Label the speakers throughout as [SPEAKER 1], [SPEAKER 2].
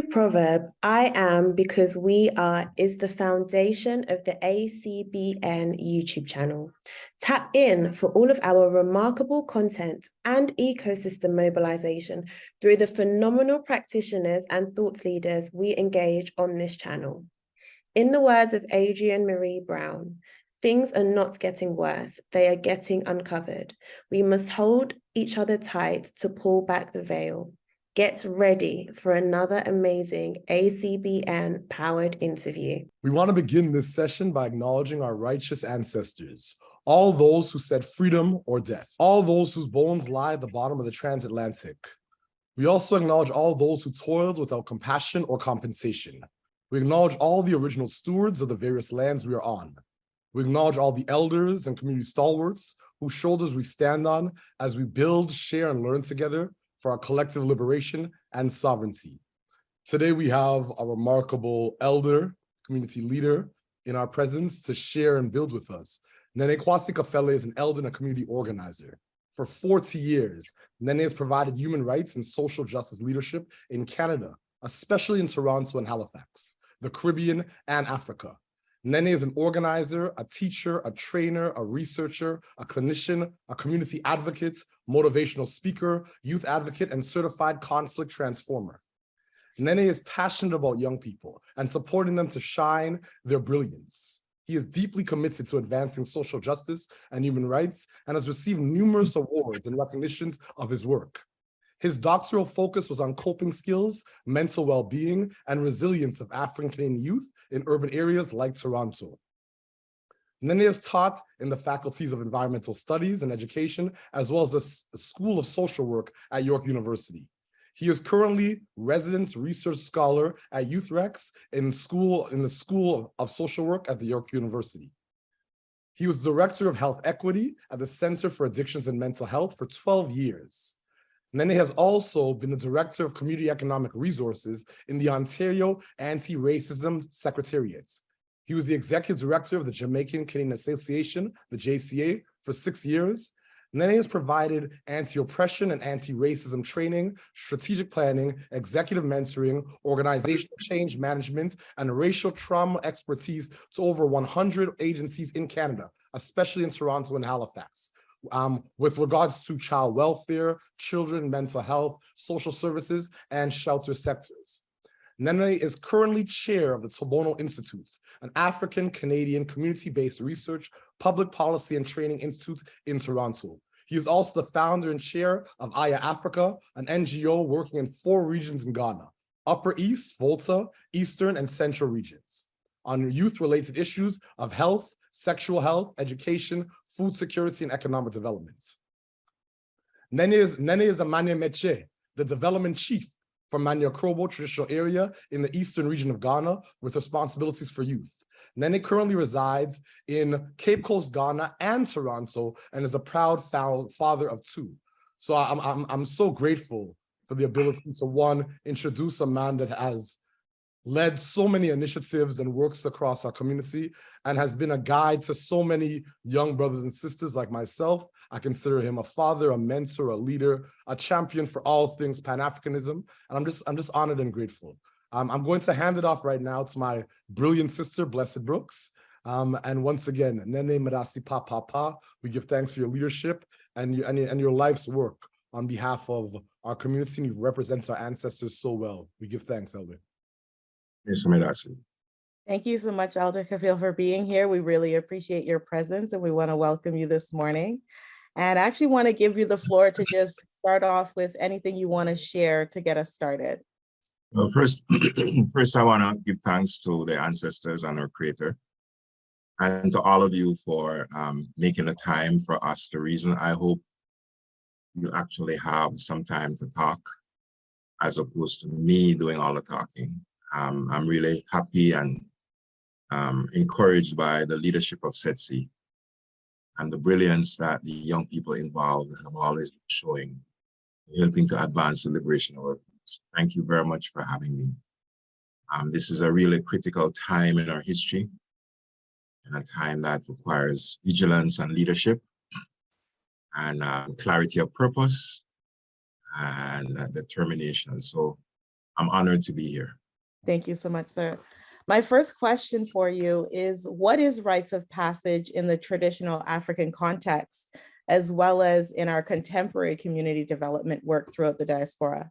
[SPEAKER 1] YouTube proverb, I am because we are, is the foundation of the ACBN YouTube channel. Tap in for all of our remarkable content and ecosystem mobilization through the phenomenal practitioners and thought leaders we engage on this channel. In the words of Adrienne Marie Brown, things are not getting worse, they are getting uncovered. We must hold each other tight to pull back the veil. Get ready for another amazing ACBN powered interview.
[SPEAKER 2] We want to begin this session by acknowledging our righteous ancestors, all those who said freedom or death, all those whose bones lie at the bottom of the transatlantic. We also acknowledge all those who toiled without compassion or compensation. We acknowledge all the original stewards of the various lands we are on. We acknowledge all the elders and community stalwarts whose shoulders we stand on as we build, share, and learn together for our collective liberation and sovereignty. Today, we have a remarkable elder, community leader in our presence to share and build with us. Nene Kwasi Kafele is an elder and a community organizer. For 40 years, Nene has provided human rights and social justice leadership in Canada, especially in Toronto and Halifax, the Caribbean, and Africa. Nene is an organizer, a teacher, a trainer, a researcher, a clinician, a community advocate, motivational speaker, youth advocate, and certified conflict transformer. Nene is passionate about young people and supporting them to shine their brilliance. He is deeply committed to advancing social justice and human rights and has received numerous awards and recognitions of his work. His doctoral focus was on coping skills, mental well-being, and resilience of African Canadian youth in urban areas like Toronto. Nene is taught in the Faculties of Environmental Studies and Education, as well as the School of Social Work at York University. He is currently Residence Research Scholar at YouthREX in the School of Social Work at the York University. He was Director of Health Equity at the Center for Addictions and Mental Health for 12 years. Nene has also been the Director of Community Economic Resources in the Ontario Anti-Racism Secretariat. He was the Executive Director of the Jamaican Canadian Association, the JCA, for 6 years. Nene has provided anti-oppression and anti-racism training, strategic planning, executive mentoring, organizational change management, and racial trauma expertise to over 100 agencies in Canada, especially in Toronto and Halifax. With regards to child welfare, children, mental health, social services, and shelter sectors. Nene is currently chair of the Tobono Institute, an African-Canadian community-based research, public policy, and training institute in Toronto. He is also the founder and chair of Aya Africa, an NGO working in 4 regions in Ghana: Upper East, Volta, Eastern, and Central regions, on youth-related issues of health, sexual health, education, food security, and economic development. Nene is the Manya Meche, the development chief for Manya Krobo traditional area in the eastern region of Ghana with responsibilities for youth. Nene currently resides in Cape Coast, Ghana and Toronto, and is a proud father of 2. So I'm so grateful for the ability to, one, introduce a man that has led so many initiatives and works across our community and has been a guide to so many young brothers and sisters like myself. I consider him a father, a mentor, a leader, a champion for all things Pan-Africanism. And I'm just honored and grateful. I'm going to hand it off right now to my brilliant sister, Blessed Brooks. And once again, Nene Madasi Pa, we give thanks for your leadership and your life's work on behalf of our community. You represent our ancestors so well. We give thanks, Elder.
[SPEAKER 3] Thank you so much, Elder Kafele, for being here. We really appreciate your presence and we want to welcome you this morning. And I actually want to give you the floor to just start off with anything you want to share to get us started.
[SPEAKER 4] Well, first I want to give thanks to the ancestors and our Creator, and to all of you for making the time for us to reason. I hope you actually have some time to talk as opposed to me doing all the talking. I'm really happy and encouraged by the leadership of SETSI and the brilliance that the young people involved have always been showing, helping to advance the liberation of our people. Thank you very much for having me. This is a really critical time in our history, and a time that requires vigilance and leadership, and clarity of purpose, and determination. So I'm honored to be here.
[SPEAKER 3] Thank you so much, sir. My first question for you is, what is rites of passage in the traditional African context, as well as in our contemporary community development work throughout the diaspora?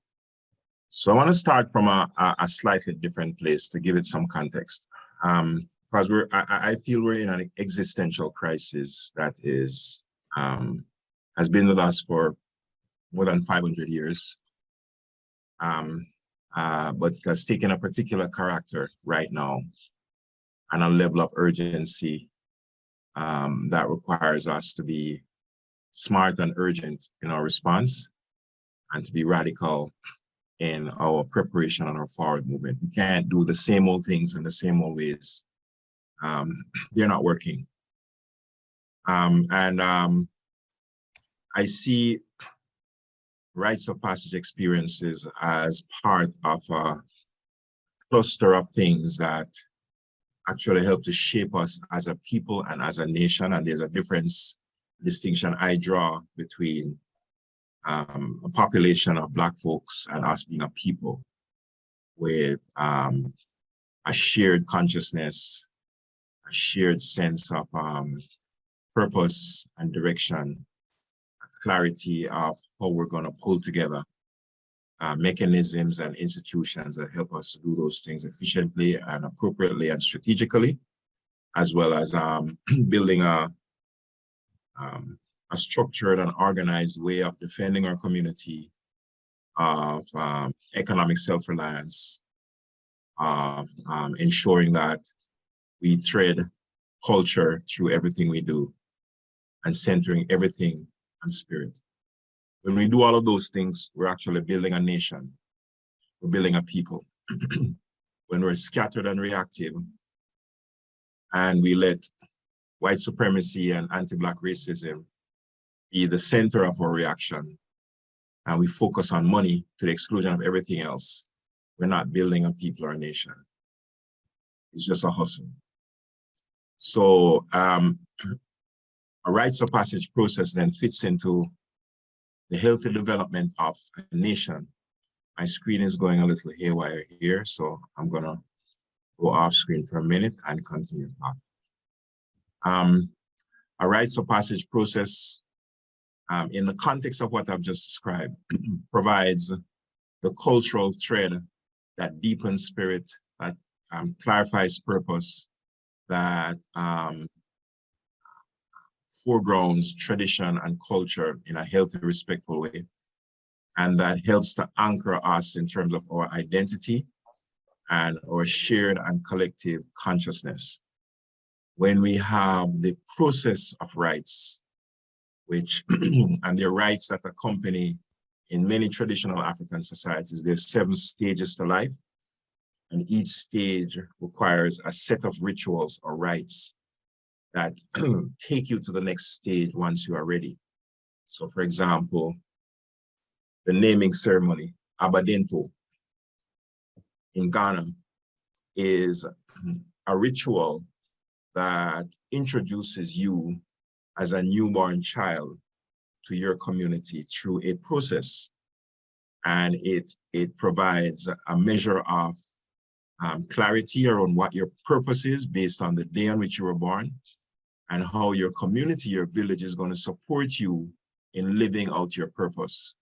[SPEAKER 4] So I want to start from a slightly different place to give it some context. Because I feel we're in an existential crisis that is has been with us for more than 500 years. But it has taken a particular character right now and a level of urgency that requires us to be smart and urgent in our response and to be radical in our preparation and our forward movement. We can't do the same old things in the same old ways. They're not working. I see rites of passage experiences as part of a cluster of things that actually help to shape us as a people and as a nation. And there's a distinction I draw between a population of Black folks and us being a people with a shared consciousness, a shared sense of purpose and direction, clarity of how we're going to pull together mechanisms and institutions that help us to do those things efficiently and appropriately and strategically, as well as building a structured and organized way of defending our community, of economic self-reliance, of ensuring that we tread culture through everything we do and centering everything on spirit. When we do all of those things, we're actually building a nation. We're building a people. When we're scattered and reactive and we let white supremacy and anti-Black racism be the center of our reaction, and we focus on money to the exclusion of everything else, we're not building a people or a nation. It's just a hustle. So a rites of passage process then fits into the healthy development of a nation. My screen is going a little haywire here, so I'm gonna go off screen for a minute and continue talking. A rites of passage process, in the context of what I've just described, provides the cultural thread that deepens spirit, that clarifies purpose, that foregrounds tradition and culture in a healthy, respectful way, and that helps to anchor us in terms of our identity and our shared and collective consciousness. When we have the process of rites, which, and the rites that accompany in many traditional African societies, there's 7 stages to life, and each stage requires a set of rituals or rites that take you to the next stage once you are ready. So for example, the naming ceremony, Abadento, in Ghana, is a ritual that introduces you as a newborn child to your community through a process. And it provides a measure of clarity around what your purpose is based on the day on which you were born, and how your community, your village is going to support you in living out your purpose.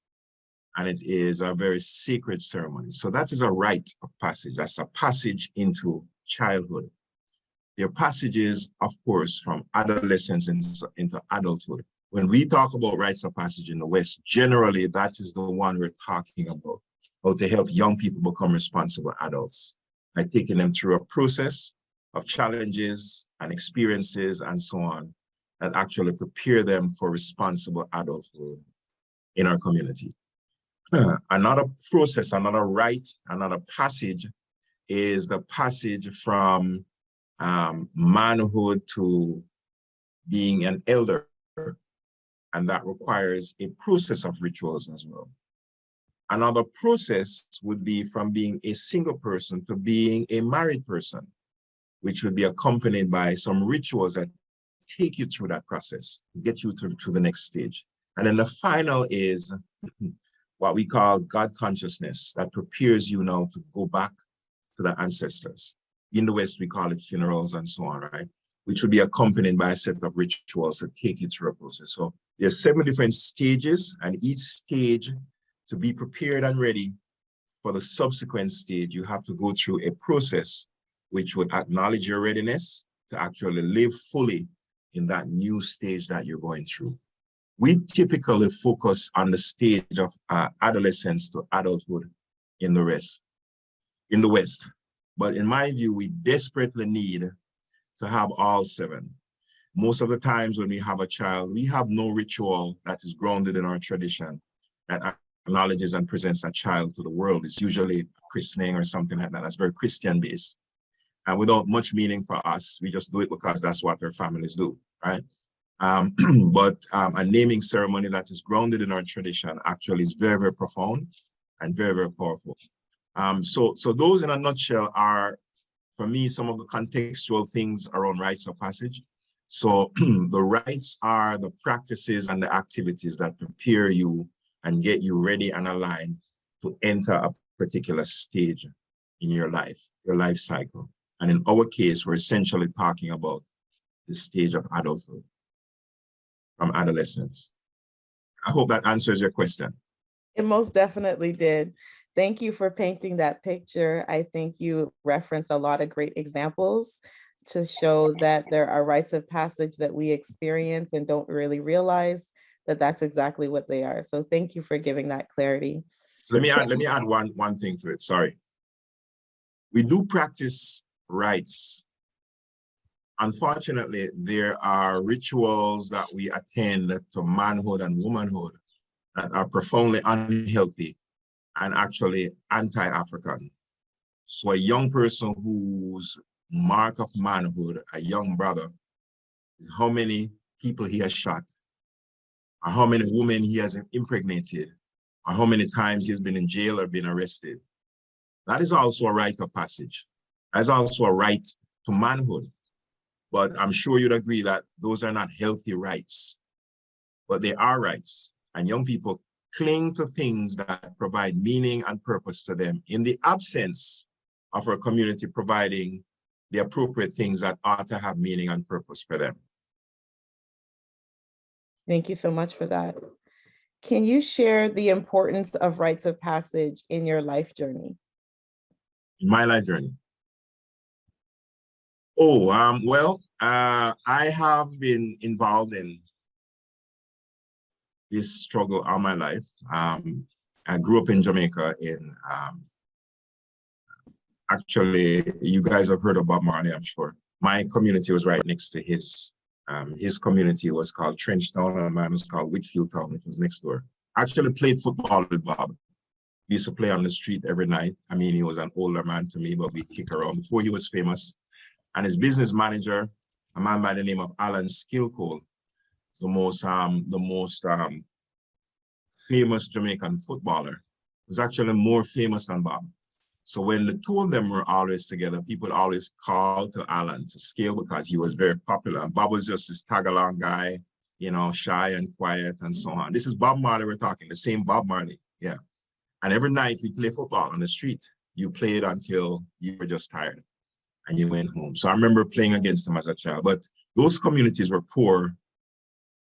[SPEAKER 4] And it is a very sacred ceremony. So that is a rite of passage. That's a passage into childhood. There are passages, of course, from adolescence into adulthood. When we talk about rites of passage in the West, generally that is the one we're talking about, how to help young people become responsible adults by taking them through a process of challenges and experiences and so on that actually prepare them for responsible adulthood in our community. Another process, another rite, another passage is the passage from manhood to being an elder, and that requires a process of rituals as well. Another process would be from being a single person to being a married person, which would be accompanied by some rituals that take you through that process, get you to the next stage. And then the final is what we call God consciousness that prepares you now to go back to the ancestors. In the West, we call it funerals and so on, right? Which would be accompanied by a set of rituals that take you through a process. So there's 7 different stages, and each stage, to be prepared and ready for the subsequent stage, you have to go through a process which would acknowledge your readiness to actually live fully in that new stage that you're going through. We typically focus on the stage of adolescence to adulthood in the West. But in my view, we desperately need to have all 7. Most of the times when we have a child, we have no ritual that is grounded in our tradition that acknowledges and presents a child to the world. It's usually christening or something like that. That's very Christian based. And without much meaning for us, we just do it because that's what our families do, right? But a naming ceremony that is grounded in our tradition actually is very, very profound and very, very powerful. So those in a nutshell are, for me, some of the contextual things around rites of passage. So the rites are the practices and the activities that prepare you and get you ready and aligned to enter a particular stage in your life cycle. And in our case, we're essentially talking about the stage of adulthood, from adolescence. I hope that answers your question.
[SPEAKER 3] It most definitely did. Thank you for painting that picture. I think you referenced a lot of great examples to show that there are rites of passage that we experience and don't really realize that that's exactly what they are. So thank you for giving that clarity.
[SPEAKER 4] So let me add one thing to it. Sorry. We do practice rites. Unfortunately, there are rituals that we attend to manhood and womanhood that are profoundly unhealthy and actually anti-African. So a young person whose mark of manhood, a young brother, is how many people he has shot, or how many women he has impregnated, or how many times he's been in jail or been arrested. That is also a rite of passage. That's also a right to manhood. But I'm sure you'd agree that those are not healthy rights, but they are rights. And young people cling to things that provide meaning and purpose to them in the absence of our community providing the appropriate things that ought to have meaning and purpose for them.
[SPEAKER 3] Thank you so much for that. Can you share the importance of rites of passage in your life journey?
[SPEAKER 4] In my life journey? Oh, I have been involved in this struggle all my life. I grew up in Jamaica actually, you guys have heard of Bob Marley, I'm sure. My community was right next to his. His community was called Trenchtown, and mine was called Whitfield Town, which was next door. I actually played football with Bob. We used to play on the street every night. I mean, he was an older man to me, but we kick around before he was famous. And his business manager, a man by the name of Alan Skillcole, the most famous Jamaican footballer, was actually more famous than Bob. So when the two of them were always together, people always called to Alan to scale because he was very popular. And Bob was just this tag-along guy, you know, shy and quiet and so on. This is Bob Marley we're talking, the same Bob Marley, yeah. And every night we play football on the street. You played until you were just tired and you went home. So I remember playing against them as a child, but those communities were poor,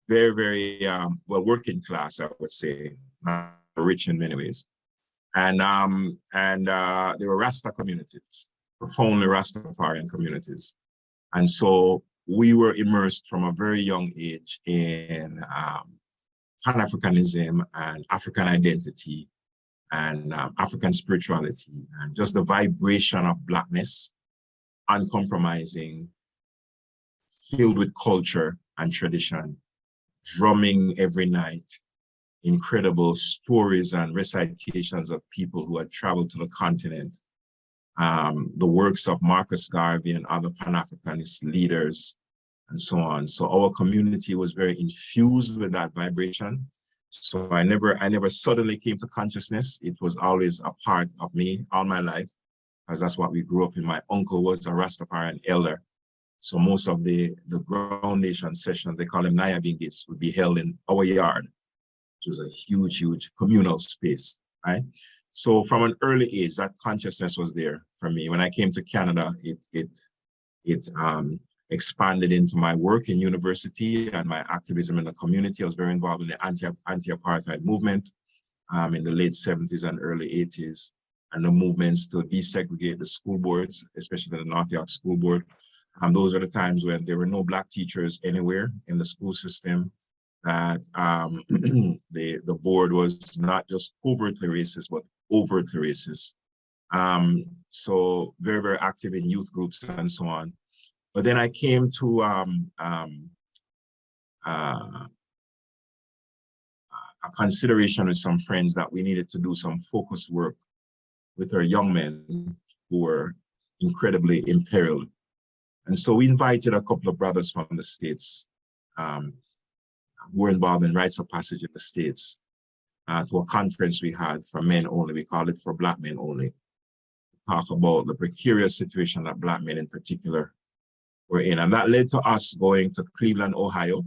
[SPEAKER 4] very, very, well, working class, I would say, not rich in many ways. And they were Rasta communities, profoundly Rastafarian communities. And so we were immersed from a very young age in Pan-Africanism and African identity and African spirituality, and just the vibration of Blackness, uncompromising, filled with culture and tradition, drumming every night, incredible stories and recitations of people who had traveled to the continent, the works of Marcus Garvey and other Pan-Africanist leaders, and so on. So our community was very infused with that vibration. So I never suddenly came to consciousness. It was always a part of me all my life, because that's what we grew up in. My uncle was a Rastafarian elder. So most of the groundation sessions, they call them Nyabingis, would be held in our yard. which was a huge, huge communal space, right? So from an early age, that consciousness was there for me. When I came to Canada, it expanded into my work in university and my activism in the community. I was very involved in the anti-apartheid movement in the late 70s and early 80s, and the movements to desegregate the school boards, especially the North York School Board. Those are the times when there were no Black teachers anywhere in the school system, that the board was not just covertly racist, but overtly racist. So very, very active in youth groups and so on. But then I came to a consideration with some friends that we needed to do some focused work with our young men who were incredibly imperiled. And so we invited a couple of brothers from the States who were involved in rites of passage in the States to a conference we had for men only. We called it for Black men only. Talk about the precarious situation that Black men in particular were in. And that led to us going to Cleveland, Ohio.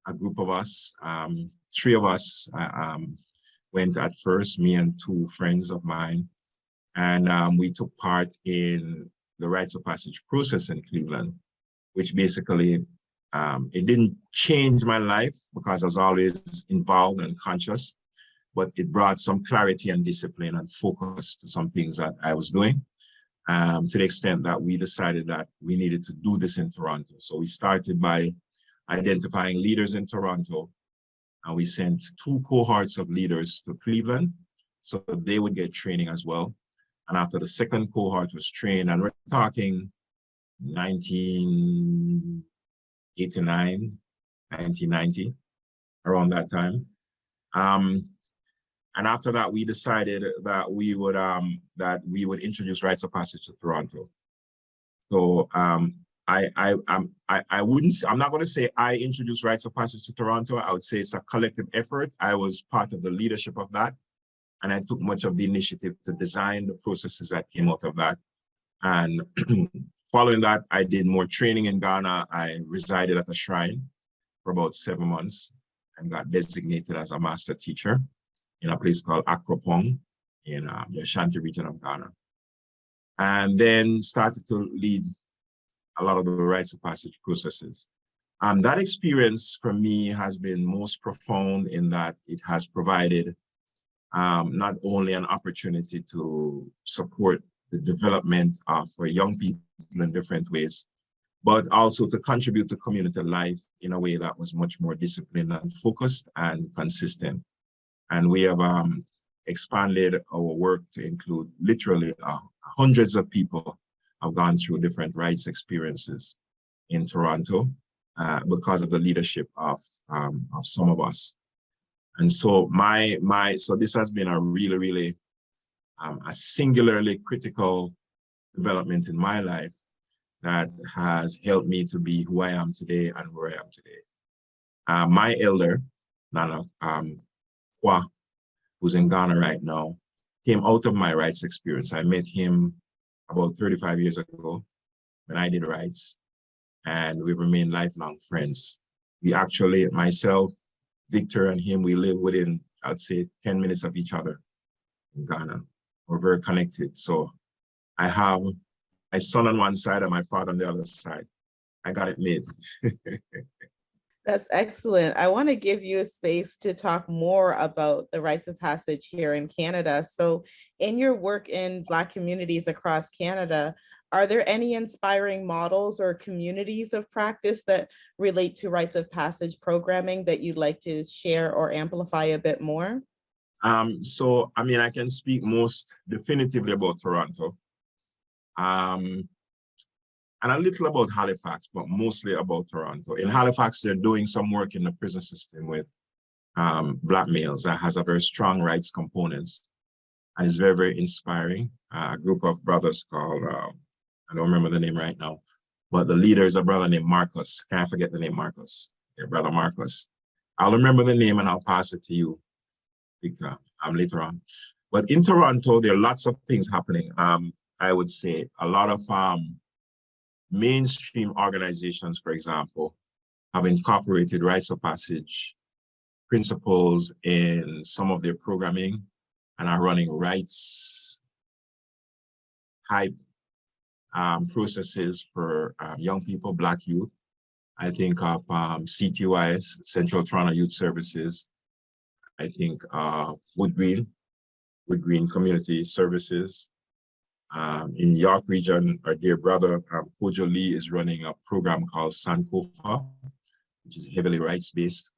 [SPEAKER 4] A group of us, 3 of us went at first, me and 2 friends of mine. And we took part in the rites of passage process in Cleveland, which basically, it didn't change my life because I was always involved and conscious, but it brought some clarity and discipline and focus to some things that I was doing, to the extent that we decided that we needed to do this in Toronto. So we started by identifying leaders in Toronto, and we sent 2 cohorts of leaders to Cleveland so that they would get training as well. And after the second cohort was trained, and we're talking 1989, 1990, around that time. And after that, we decided that we would introduce rites of passage to Toronto. So I'm not going to say I introduced rites of passage to Toronto. I would say it's a collective effort. I was part of the leadership of that, and I took much of the initiative to design the processes that came out of that. And following that, I did more training in Ghana. I resided at a shrine for about 7 months and got designated as a master teacher in a place called Akropong in the Ashanti region of Ghana. And then started to lead a lot of the rites of passage processes. That experience for me has been most profound in that it has provided not only an opportunity to support the development for young people in different ways, but also to contribute to community life in a way that was much more disciplined and focused and consistent. And we have expanded our work to include literally hundreds of people have gone through different rites experiences in Toronto because of the leadership of some of us. And so so this has been a really, really a singularly critical development in my life that has helped me to be who I am today and where I am today. My elder, Nene Kwasi, who's in Ghana right now, came out of my rites experience. I met him about 35 years ago when I did rites, and we've remained lifelong friends. We actually, myself, Victor and him, we live within, I'd say, 10 minutes of each other in Ghana. We're very connected. So I have my son on one side and my father on the other side. I got it made.
[SPEAKER 3] That's excellent. I want to give you a space to talk more about the rites of passage here in Canada. So in your work in Black communities across Canada, are there any inspiring models or communities of practice that relate to rites of passage programming that you'd like to share or amplify a bit more?
[SPEAKER 4] So, I mean, I can speak most definitively about Toronto. And a little about Halifax, but mostly about Toronto. In Halifax, they're doing some work in the prison system with Black males that has a very strong rights component. And it's very, very inspiring. A group of brothers called, I don't remember the name right now, but the leader is a brother named Marcus. Can't forget the name Marcus, yeah, brother Marcus. I'll remember the name and I'll pass it to you, Victor, later on. But in Toronto, there are lots of things happening. I would say a lot of mainstream organizations, for example, have incorporated rites of passage principals in some of their programming and are running Rites type processes for young people, Black youth. I think of CTYS, Central Toronto Youth Services. I think Wood Green Community Services. In York region, our dear brother, Kojo Lee, is running a program called Sankofa, which is heavily rights-based.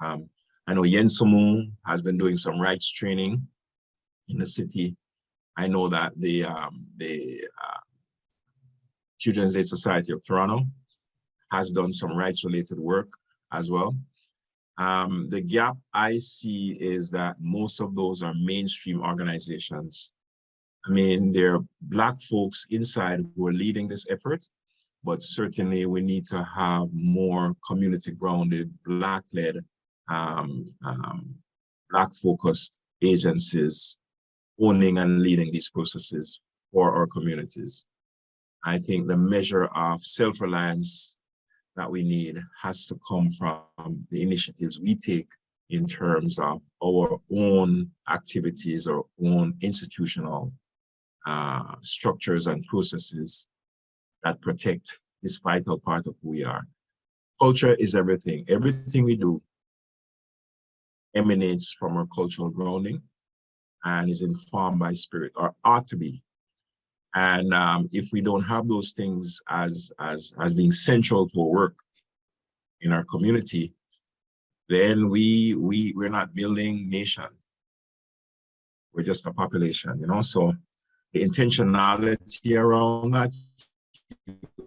[SPEAKER 4] I know Yen Somu has been doing some rights training in the city. I know that the Children's Aid Society of Toronto has done some rights-related work as well. The gap I see is that most of those are mainstream organizations. I mean, there are Black folks inside who are leading this effort, but certainly we need to have more community-grounded, Black-led, Black-focused agencies owning and leading these processes for our communities. I think the measure of self-reliance that we need has to come from the initiatives we take in terms of our own activities, our own institutional structures and processes that protect this vital part of who we are. Culture is everything. Everything we do emanates from our cultural grounding and is informed by spirit, or ought to be. And if we don't have those things as being central to our work in our community, then we're not building nation. We're just a population, you know? So the intentionality around that,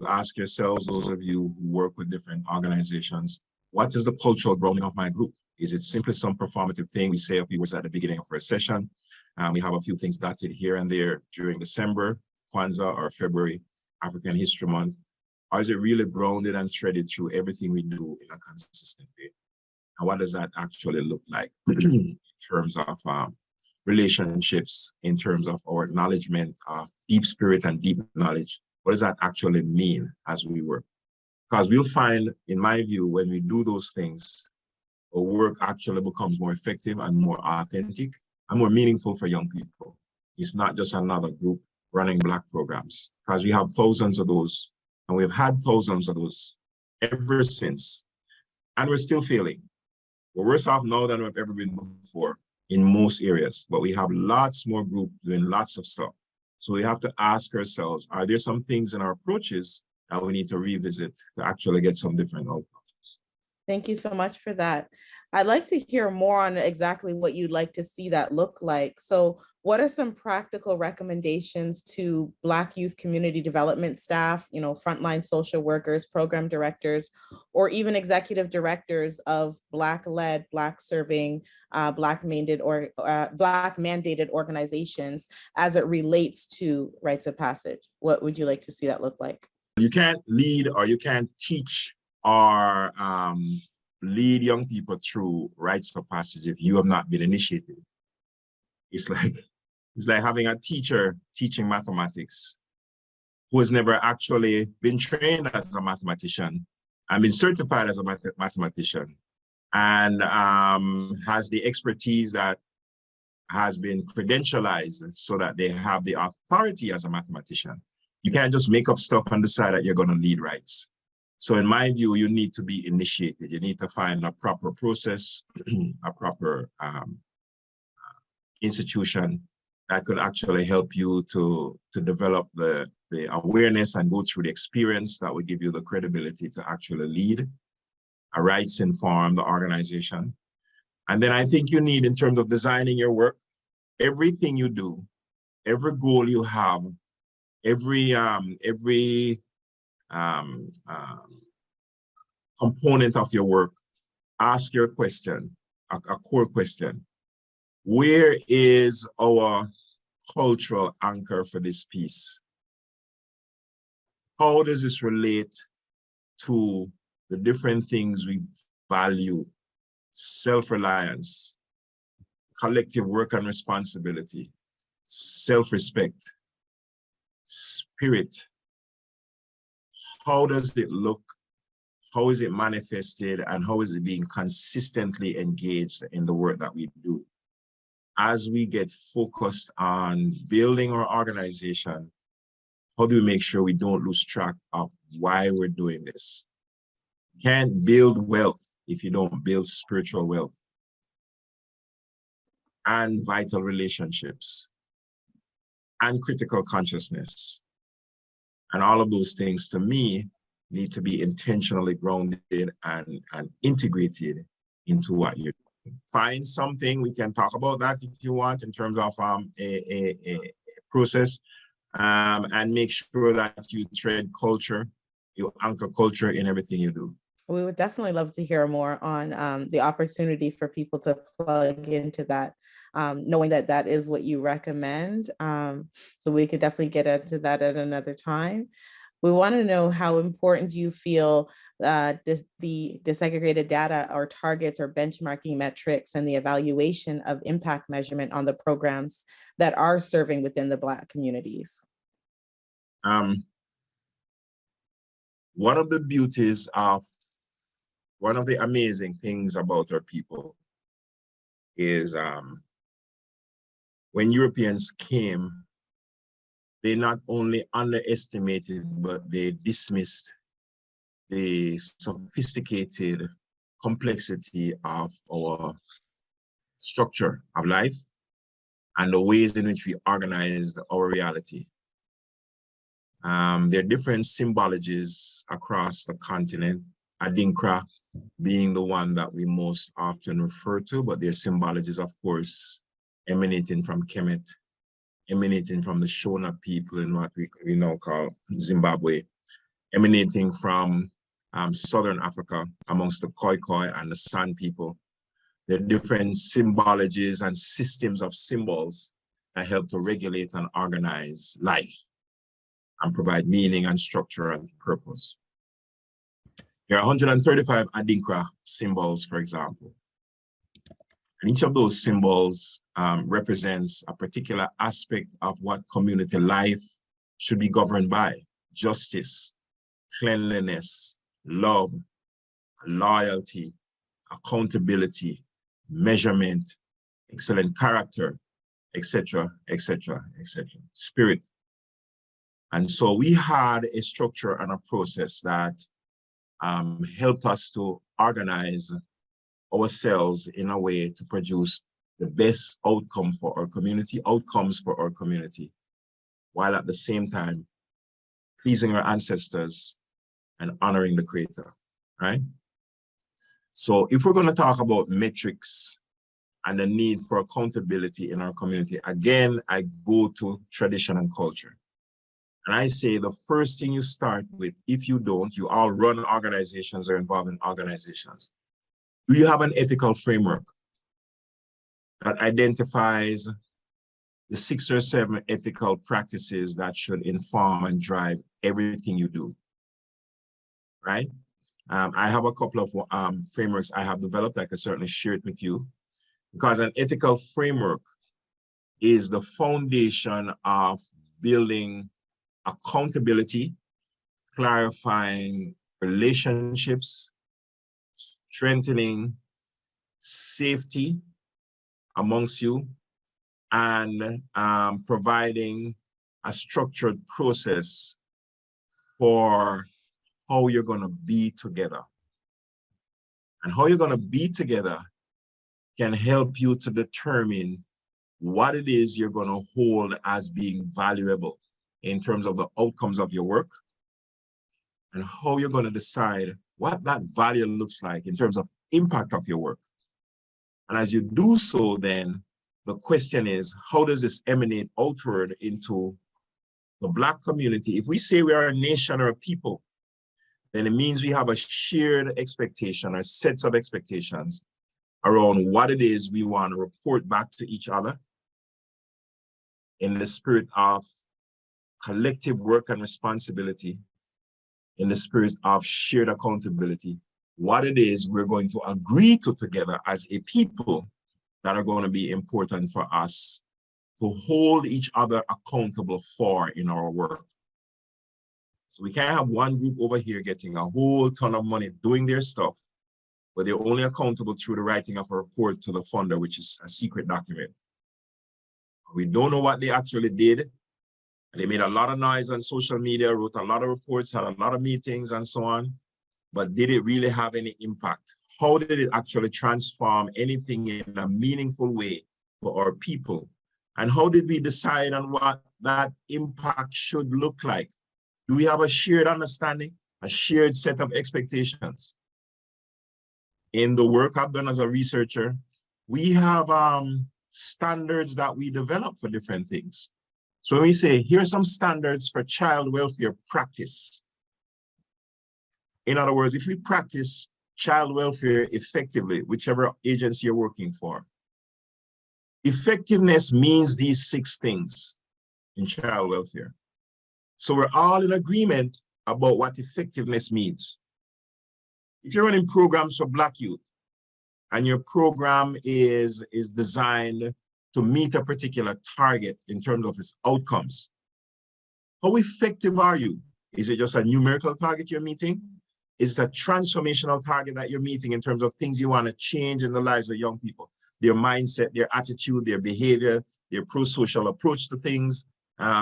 [SPEAKER 4] ask yourselves, those of you who work with different organizations, what is the cultural grounding of my group? Is it simply some performative thing? We say a few words at the beginning of our session. We have a few things dotted here and there during December, Kwanzaa, or February, African History Month. Or is it really grounded and threaded through everything we do in a consistent way? And what does that actually look like in terms of relationships, in terms of our acknowledgement of deep spirit and deep knowledge? What does that actually mean as we work? Because we'll find, in my view, when we do those things, our work actually becomes more effective and more authentic and more meaningful for young people. It's not just another group running Black programs, because we have thousands of those, and we've had thousands of those ever since, and we're still failing. We're worse off now than we've ever been before in most areas, but we have lots more groups doing lots of stuff. So we have to ask ourselves, are there some things in our approaches that we need to revisit to actually get some different outcomes?
[SPEAKER 3] Thank you so much for that. I'd like to hear more on exactly what you'd like to see that look like. So what are some practical recommendations to Black youth community development staff, you know, frontline social workers, program directors, or even executive directors of Black-led, Black-serving, Black-mandated organizations as it relates to rites of passage? What would you like to see that look like?
[SPEAKER 4] You can't lead or you can't teach or lead young people through rites of passage if you have not been initiated. It's like having a teacher teaching mathematics who has never actually been trained as a mathematician and been certified as a mathematician and has the expertise that has been credentialized so that they have the authority as a mathematician. You can't just make up stuff and decide that you're going to lead rights. So in my view, you need to be initiated. You need to find a proper process, a proper institution that could actually help you to develop the awareness and go through the experience that would give you the credibility to actually lead a rights-informed organization. And then I think you need, in terms of designing your work, everything you do, every goal you have, every component of your work, ask your question, a core question. Where is our cultural anchor for this piece? How does this relate to the different things we value? Self-reliance, collective work and responsibility, self-respect, spirit. How does it look? how is it manifested, and how is it being consistently engaged in the work that we do? As we get focused on building our organization, how do we make sure we don't lose track of why we're doing this? You can't build wealth if you don't build spiritual wealth and vital relationships and critical consciousness. And all of those things, to me, need to be intentionally grounded and integrated into what you're doing. Find something, we can talk about that if you want, in terms of a process, and make sure that you tread culture, you anchor culture in everything you do.
[SPEAKER 3] We would definitely love to hear more on the opportunity for people to plug into that, knowing that that is what you recommend. So we could definitely get into that at another time. We want to know how important you feel the disaggregated data or targets or benchmarking metrics and the evaluation of impact measurement on the programs that are serving within the Black communities.
[SPEAKER 4] One of the beauties of, one of the amazing things about our people is when Europeans came, they not only underestimated, but they dismissed the sophisticated complexity of our structure of life and the ways in which we organize our reality. There are different symbologies across the continent, Adinkra being the one that we most often refer to, but there are symbologies, of course, emanating from Kemet, emanating from the Shona people in what we now call Zimbabwe, emanating from Southern Africa amongst the Khoikhoi and the San people. There are different symbologies and systems of symbols that help to regulate and organize life and provide meaning and structure and purpose. There are 135 Adinkra symbols, for example. And each of those symbols represents a particular aspect of what community life should be governed by: justice, cleanliness, love, loyalty, accountability, measurement, excellent character, etc., etc., etc., spirit. And so we had a structure and a process that helped us to organize ourselves in a way to produce the best outcome for our community, outcomes for our community, while at the same time pleasing our ancestors and honoring the Creator, right? So if we're going to talk about metrics and the need for accountability in our community, again, I go to tradition and culture. And I say the first thing you start with, if you don't, you all run organizations or involved in organizations. Do you have an ethical framework that identifies the 6 or 7 ethical practices that should inform and drive everything you do, right? I have a couple of frameworks I have developed. I can certainly share it with you, because an ethical framework is the foundation of building accountability, clarifying relationships, strengthening safety amongst you, and providing a structured process for how you're going to be together. And how you're going to be together can help you to determine what it is you're going to hold as being valuable in terms of the outcomes of your work, and how you're going to decide what that value looks like in terms of impact of your work. And as you do so, then the question is, how does this emanate outward into the Black community? If we say we are a nation or a people, then it means we have a shared expectation or sets of expectations around what it is we want to report back to each other in the spirit of collective work and responsibility, in the spirit of shared accountability, what it is we're going to agree to together as a people that are going to be important for us to hold each other accountable for in our work. So we can't have one group over here getting a whole ton of money doing their stuff, but they're only accountable through the writing of a report to the funder, which is a secret document. We don't know what they actually did. They made a lot of noise on social media, wrote a lot of reports, had a lot of meetings and so on, but did it really have any impact? How did it actually transform anything in a meaningful way for our people? And how did we decide on what that impact should look like? Do we have a shared understanding, a shared set of expectations? In the work I've done as a researcher, we have standards that we develop for different things. So when we say, here are some standards for child welfare practice. In other words, if we practice child welfare effectively, whichever agency you're working for, effectiveness means these 6 things in child welfare. So we're all in agreement about what effectiveness means. If you're running programs for Black youth, and your program is designed to meet a particular target in terms of its outcomes, how effective are you? Is it just a numerical target you're meeting? Is it a transformational target that you're meeting in terms of things you want to change in the lives of young people? Their mindset, their attitude, their behavior, their pro-social approach to things,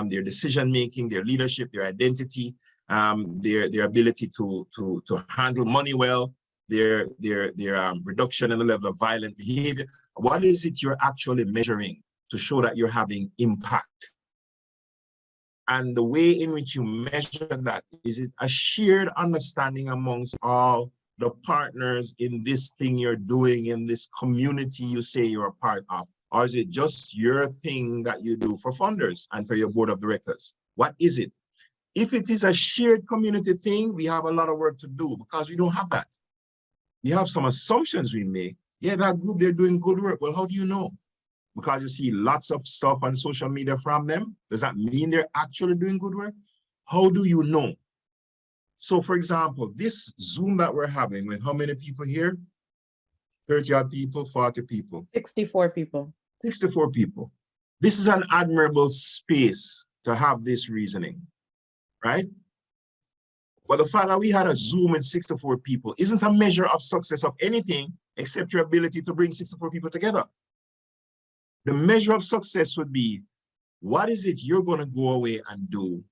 [SPEAKER 4] their decision-making, their leadership, their identity, their ability to handle money well, their reduction in the level of violent behavior. What is it you're actually measuring to show that you're having impact? And the way in which you measure that, is it a shared understanding amongst all the partners in this thing you're doing, in this community you say you're a part of? Or is it just your thing that you do for funders and for your board of directors? What is it? If it is a shared community thing, we have a lot of work to do because we don't have that. We have some assumptions we make. Yeah, that group, they're doing good work. Well, how do you know? Because you see lots of stuff on social media from them. Does that mean they're actually doing good work? How do you know? So for example, this Zoom that we're having with how many people here? 30 odd people, 40 people.
[SPEAKER 3] 64 people.
[SPEAKER 4] 64 people. This is an admirable space to have this reasoning, right? But the fact that we had a Zoom with 64 people isn't a measure of success of anything except your ability to bring 64 people together. The measure of success would be, what is it you're going to go away and do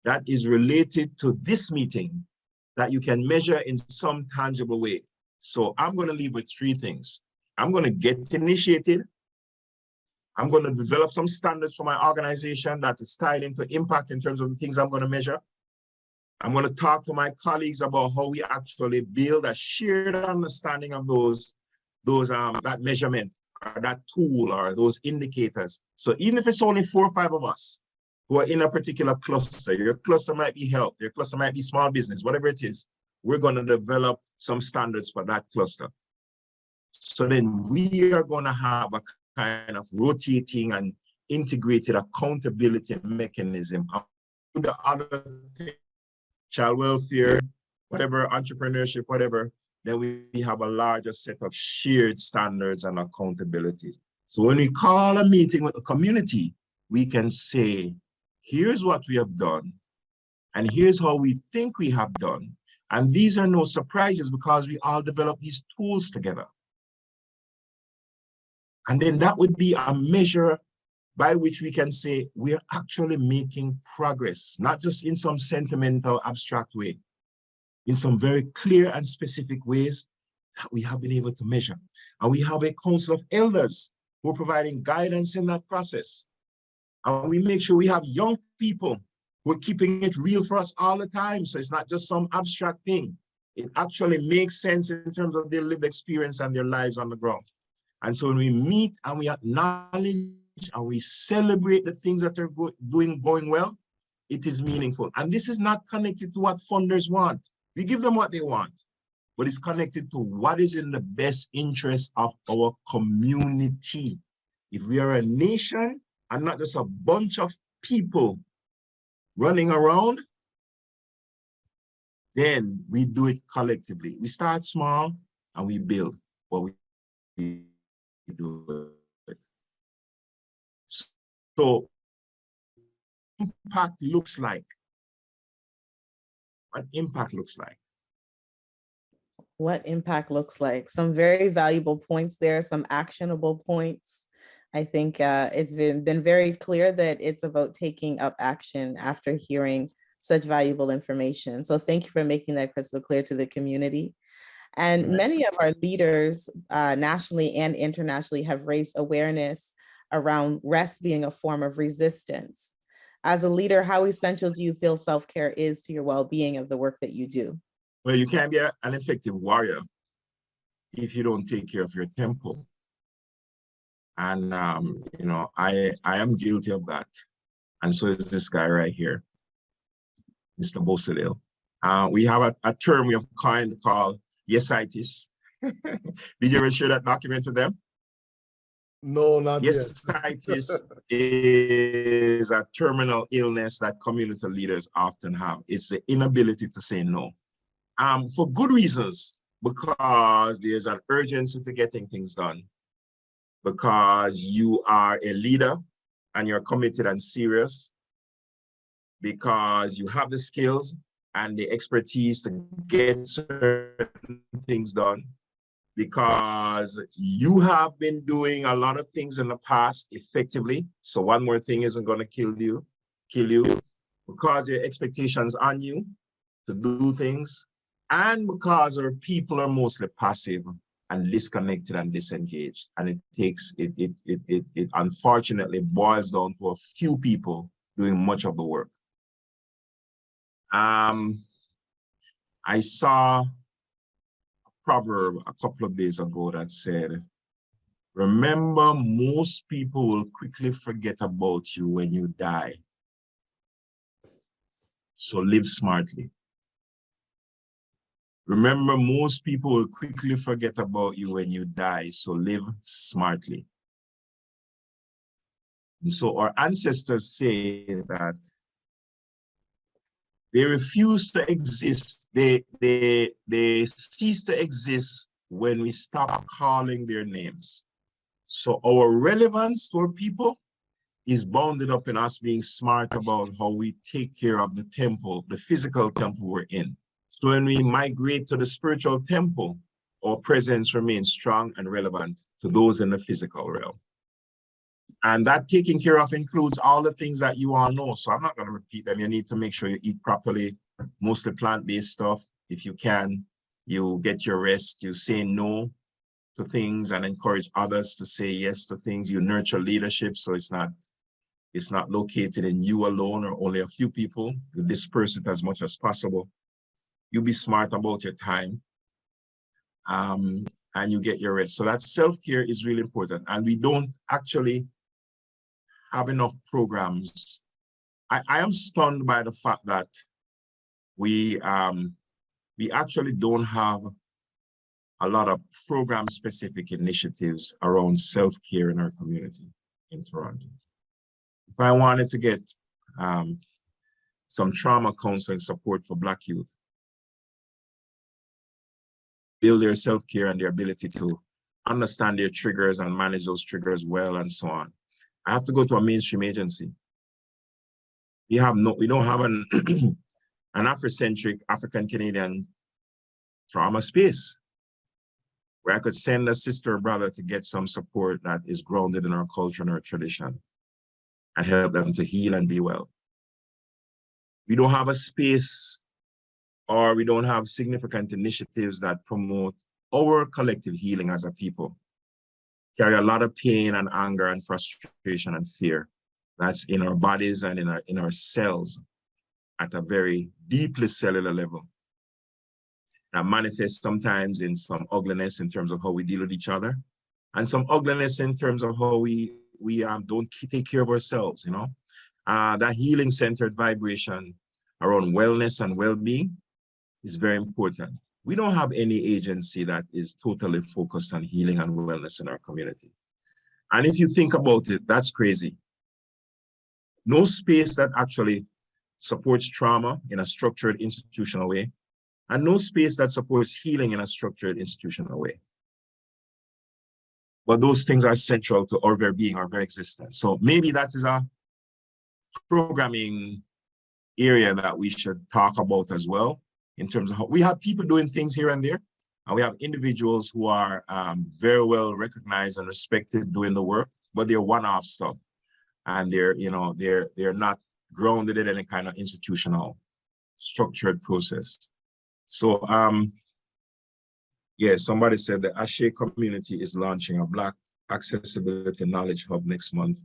[SPEAKER 4] that is related to this meeting that you can measure in some tangible way? So I'm going to leave with 3 things. I'm going to get initiated. I'm going to develop some standards for my organization that is tied into impact in terms of the things I'm going to measure. I'm going to talk to my colleagues about how we actually build a shared understanding of that measurement, or that tool, or those indicators. So even if it's only 4 or 5 of us who are in a particular cluster, your cluster might be health, your cluster might be small business, whatever it is, we're going to develop some standards for that cluster. So then we are going to have a kind of rotating and integrated accountability mechanism. The other thing, child welfare, whatever, entrepreneurship, whatever, then we have a larger set of shared standards and accountabilities. So when we call a meeting with the community, we can say, here's what we have done, and here's how we think we have done. And these are no surprises because we all develop these tools together. And then that would be a measure by which we can say we're actually making progress, not just in some sentimental, abstract way, in some very clear and specific ways that we have been able to measure. And we have a council of elders who are providing guidance in that process. And we make sure we have young people who are keeping it real for us all the time. So it's not just some abstract thing. It actually makes sense in terms of their lived experience and their lives on the ground. And so when we meet and we acknowledge and we celebrate the things that are going well, it is meaningful. And this is not connected to what funders want. We give them what they want, but it's connected to what is in the best interest of our community. If we are a nation and not just a bunch of people running around, then we do it collectively. We start small and we build what we do it. So impact looks like what impact looks like.
[SPEAKER 3] What impact looks like. Some very valuable points there, some actionable points. I think it's been very clear that it's about taking up action after hearing such valuable information. So thank you for making that crystal clear to the community. And many of our leaders nationally and internationally have raised awareness around rest being a form of resistance. As a leader, how essential do you feel self-care is to your well-being of the work that you do?
[SPEAKER 4] Well, you can't be an effective warrior if you don't take care of your temple. And, you know, I am guilty of that. And so is this guy right here, Mr. Bosedale. We have a term we have coined called yesitis. Did you ever share that document with them?
[SPEAKER 2] No, not yet.
[SPEAKER 4] Yesitis is a terminal illness that community leaders often have. It's the inability to say no. For good reasons, because there's an urgency to getting things done, because you are a leader and you're committed and serious, because you have the skills and the expertise to get certain things done, because you have been doing a lot of things in the past effectively. So one more thing isn't going to kill you, because your expectations on you to do things, and because our people are mostly passive and disconnected and disengaged. And it takes, it unfortunately boils down to a few people doing much of the work. I saw a proverb a couple of days ago that said, remember, most people will quickly forget about you when you die. So live smartly. Remember, most people will quickly forget about you when you die, so live smartly. And so our ancestors say that they refuse to exist, they cease to exist when we stop calling their names. So our relevance to our people is bounded up in us being smart about how we take care of the temple, the physical temple we're in. So when we migrate to the spiritual temple, our presence remains strong and relevant to those in the physical realm. And that taking care of includes all the things that you all know. So I'm not going to repeat them. You need to make sure you eat properly, mostly plant-based stuff. If you can, you get your rest, you say no to things and encourage others to say yes to things. You nurture leadership, so it's not located in you alone or only a few people. You disperse it as much as possible. You be smart about your time, and you get your rest. So that self-care is really important. And we don't actually have enough programs. I am stunned by the fact that we actually don't have a lot of program-specific initiatives around self-care in our community in Toronto. If I wanted to get some trauma counseling support for Black youth, build their self-care and their ability to understand their triggers and manage those triggers well and so on, I have to go to a mainstream agency. We don't have an Afrocentric, African-Canadian trauma space where I could send a sister or brother to get some support that is grounded in our culture and our tradition and help them to heal and be well. We don't have a space, or we don't have significant initiatives that promote our collective healing as a people. Carry a lot of pain and anger and frustration and fear that's in our bodies and in our cells at a very deeply cellular level. That manifests sometimes in some ugliness in terms of how we deal with each other, and some ugliness in terms of how we don't take care of ourselves, you know? That healing-centered vibration around wellness and well-being is very important. We don't have any agency that is totally focused on healing and wellness in our community. And if you think about it, that's crazy. No space that actually supports trauma in a structured institutional way, and no space that supports healing in a structured institutional way. But those things are central to our very being, our very existence. So maybe that is a programming area that we should talk about as well. in terms of how we have people doing things here and there, and we have individuals who are very well recognized and respected doing the work, but they're one-off stuff, and they're not grounded in any kind of institutional structured process. So yeah, somebody said the Ashe community is launching a Black Accessibility Knowledge Hub next month.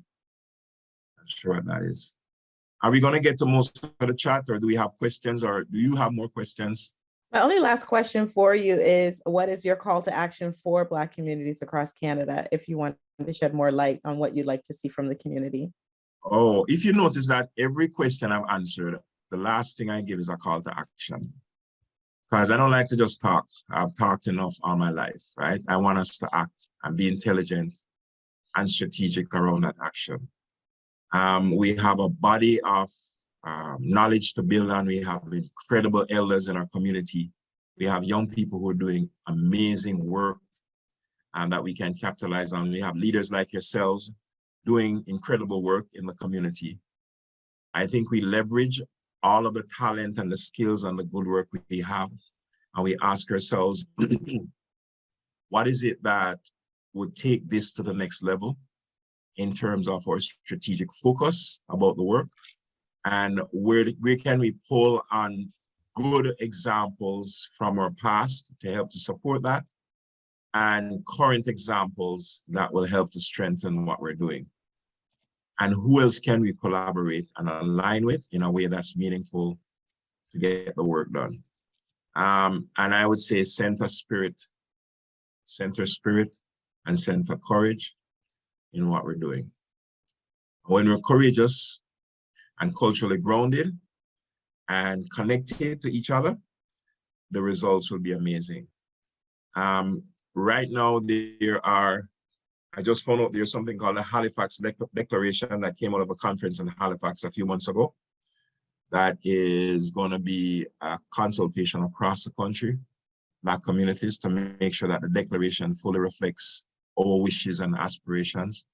[SPEAKER 4] I'm sure what that is. Are we going to get to most of the chat, or do we have questions, or do you have more questions?
[SPEAKER 3] My only last question for you is, what is your call to action for Black communities across Canada, if you want to shed more light on what you'd like to see from the community?
[SPEAKER 4] Oh, if you notice that every question I've answered, the last thing I give is a call to action. Because I don't like to just talk. I've talked enough all my life, right? I want us to act and be intelligent and strategic around that action. We have a body of knowledge to build on. We have incredible elders in our community. We have young people who are doing amazing work that we can capitalize on. We have leaders like yourselves doing incredible work in the community. I think we leverage all of the talent and the skills and the good work we have, and we ask ourselves, what is it that would take this to the next level in terms of our strategic focus about the work, and where can we pull on good examples from our past to help to support that, and current examples that will help to strengthen what we're doing. And who else can we collaborate and align with in a way that's meaningful to get the work done? And I would say center spirit, and center courage in what we're doing. When we're courageous and culturally grounded and connected to each other, the results will be amazing. Right now, I just found out there's something called the Halifax Declaration that came out of a conference in Halifax a few months ago. That is going to be a consultation across the country, Black communities, to make sure that the declaration fully reflects our wishes and aspirations.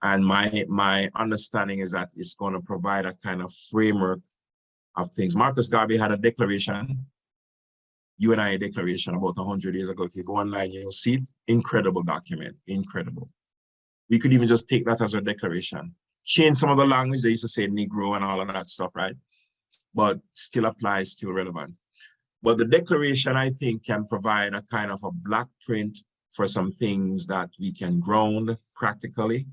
[SPEAKER 4] And my understanding is that it's going to provide a kind of framework of things. Marcus Garvey had a declaration, UNIA declaration, about 100 years ago. If you go online, you'll see it. Incredible document, incredible. We could even just take that as a declaration, change some of the language. They used to say Negro and all of that stuff, right? But still applies, still relevant. But the declaration, I think, can provide a kind of a black print for some things that we can ground practically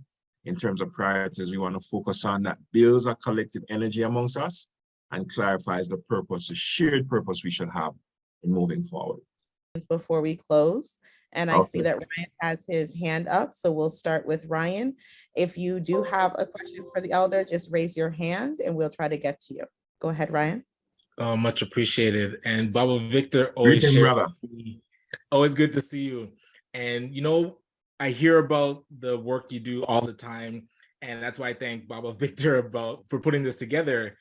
[SPEAKER 4] in terms of priorities we want to focus on, that builds a collective energy amongst us and clarifies the purpose, the shared purpose we should have in moving forward.
[SPEAKER 3] Before we close, and I
[SPEAKER 4] Okay.
[SPEAKER 3] see that Ryan has his hand up, so we'll start with Ryan. If you do have a question for the elder, just raise your hand and we'll try to get to you. Go ahead, Ryan.
[SPEAKER 5] Much appreciated. And Baba Victor always
[SPEAKER 4] Greetings,
[SPEAKER 5] shares,
[SPEAKER 4] brother.
[SPEAKER 5] always good to see you. And you know, I hear about the work you do all the time, and that's why I thank Baba Victor for putting this together.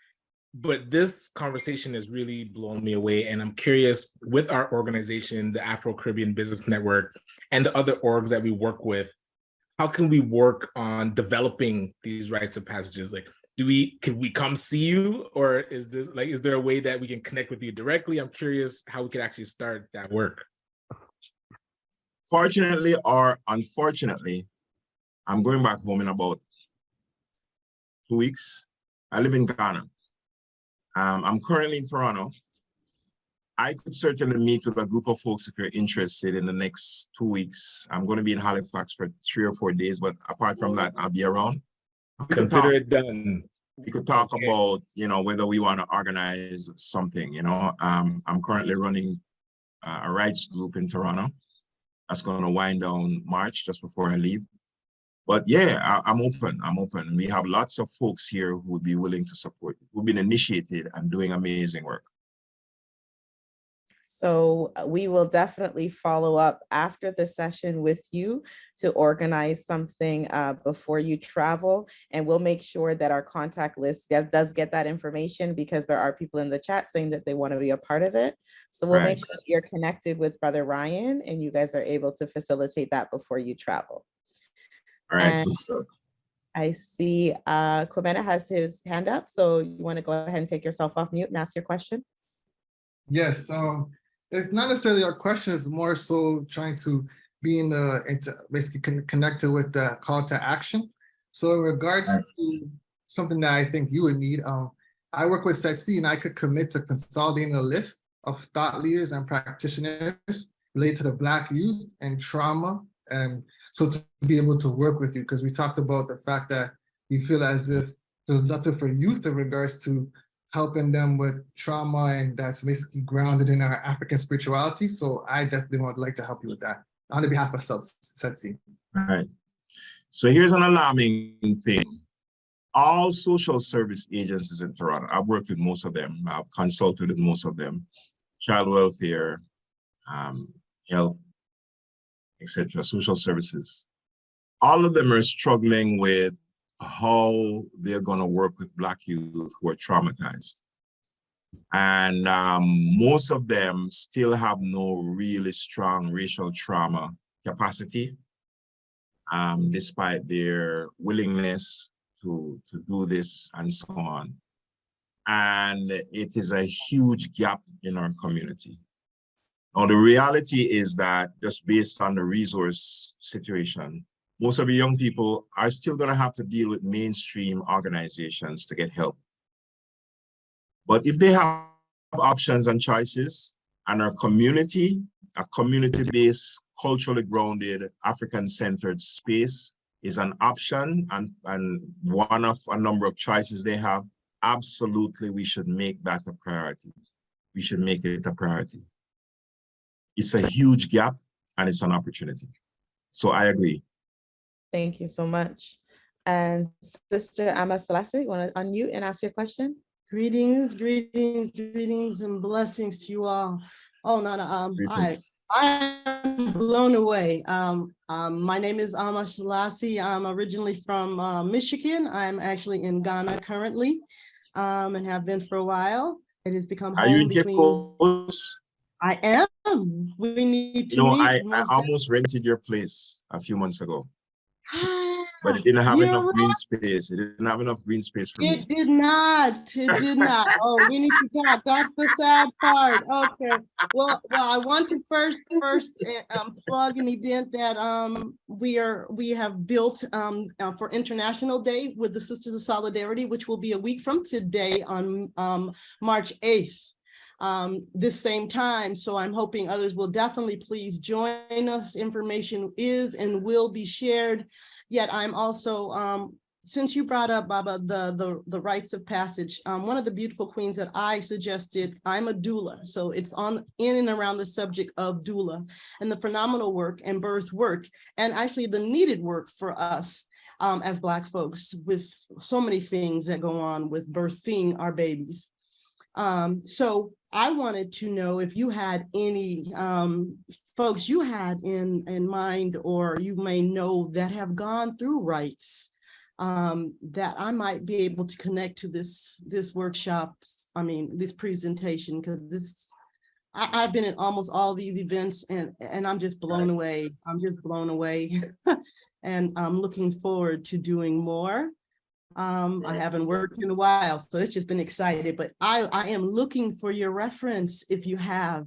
[SPEAKER 5] But this conversation has really blown me away, and I'm curious, with our organization, the Afro-Caribbean Business Network, and the other orgs that we work with, how can we work on developing these rites of passages? Like, can we come see you, or is there a way that we can connect with you directly? I'm curious how we could actually start that work.
[SPEAKER 4] Fortunately or unfortunately, I'm going back home in about 2 weeks. I live in Ghana. I'm currently in Toronto. I could certainly meet with a group of folks if you're interested in the next 2 weeks. I'm going to be in Halifax for 3 or 4 days, but apart from that, I'll be around.
[SPEAKER 5] Consider it done.
[SPEAKER 4] We could talk about, whether we want to organize something, I'm currently running a rights group in Toronto. That's going to wind down March, just before I leave. But yeah, I'm open. We have lots of folks here who would be willing to support, who've been initiated and doing amazing work.
[SPEAKER 3] So we will definitely follow up after the session with you to organize something before you travel. And we'll make sure that our contact list does get that information, because there are people in the chat saying that they want to be a part of it. So we'll make sure that you're connected with Brother Ryan and you guys are able to facilitate that before you travel.
[SPEAKER 4] All right, good stuff.
[SPEAKER 3] I see Kwabena has his hand up. So you want to go ahead and take yourself off mute and ask your question?
[SPEAKER 6] Yes, it's not necessarily our question, it's more so trying to be basically connected with the call to action. So in regards to something that I think you would need, I work with SETC and I could commit to consolidating a list of thought leaders and practitioners related to the Black youth and trauma. And so to be able to work with you, because we talked about the fact that you feel as if there's nothing for youth in regards to helping them with trauma, and that's basically grounded in our African spirituality. So I definitely would like to help you with that on behalf of SETC.
[SPEAKER 4] All right. So here's an alarming thing. All social service agencies in Toronto, I've worked with most of them, I've consulted with most of them, child welfare, health, etc., social services. All of them are struggling with how they're going to work with Black youth who are traumatized. And most of them still have no really strong racial trauma capacity, despite their willingness to do this and so on. And it is a huge gap in our community. Now, the reality is that just based on the resource situation, most of the young people are still going to have to deal with mainstream organizations to get help. But if they have options and choices, and our community, a community-based, culturally grounded, African-centered space is an option and one of a number of choices they have, absolutely we should make that a priority. We should make it a priority. It's a huge gap and it's an opportunity. So I agree.
[SPEAKER 3] Thank you so much. And Sister Ama Selassie, you want to unmute and ask your question?
[SPEAKER 7] Greetings, greetings, greetings, and blessings to you all. Oh, no, I'm blown away. My name is Ama Selassie. I'm originally from Michigan. I'm actually in Ghana currently, and have been for a while. It has become home.
[SPEAKER 4] Are you in Cape Coast?
[SPEAKER 7] I am. We need to meet.
[SPEAKER 4] I almost rented your place a few months ago. But it didn't have enough green space. It didn't have enough green space for me.
[SPEAKER 7] It did not. It did not. Oh, we need to talk. That's the sad part. Okay. Well, I want to first plug an event that we have built for International Day with the Sisters of Solidarity, which will be a week from today on March 8th. This same time. So I'm hoping others will definitely please join us. Information is and will be shared. Yet I'm also, since you brought up, Baba, the rites of passage, one of the beautiful queens that I suggested, I'm a doula. So it's in and around the subject of doula and the phenomenal work and birth work, and actually the needed work for us as Black folks with so many things that go on with birthing our babies. So I wanted to know if you had any folks you had in mind, or you may know that have gone through rites that I might be able to connect to this workshop. I mean, this presentation, because I've been in almost all these events and I'm just blown away. I'm just blown away, and I'm looking forward to doing more. I haven't worked in a while, so it's just been excited, but I am looking for your reference if you have,